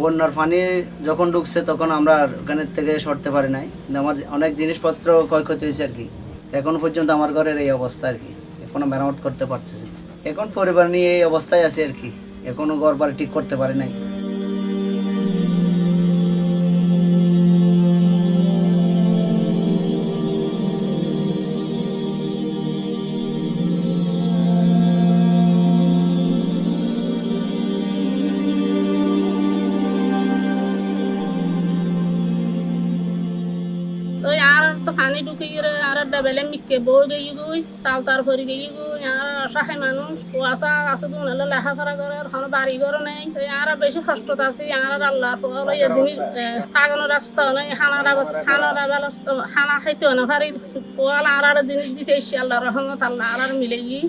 বন্যার পানি যখন ঢুকছে তখন আমরা ওখানের থেকে সরতে পারি নাই, আমার অনেক জিনিসপত্র ক্ষয়ক্ষতি হয়েছে আর কি। এখন পর্যন্ত আমার ঘরের এই অবস্থা আর কি, এখনো মেরামত করতে পারছি। এখন পরিবার নিয়ে এই অবস্থায় আছি আর কি, এখনো ঘর বাড়ি ঠিক করতে পারি নাই। ওই আর তো পানি ঢুকে গিয়ে আর ডাবেলে মিকে বই গই গই চাল তার ভরি গই গই আর অসহায় মানুষ কুয়াশা আসে তো নাহলে লেখাপড়া করে কোনো বাড়ি ঘর নেই। আর বেশি কষ্ট আছে আর আল্লাহ ওই জিনিস কাগনের রাস্তা নেই, খানার ব্যবস্থা খানা খাইতে না পারি, পোয়াল আর জিনিস দিতে এসছি আল্লাহ রহমত আল্লাহ আর মিলে গিয়ে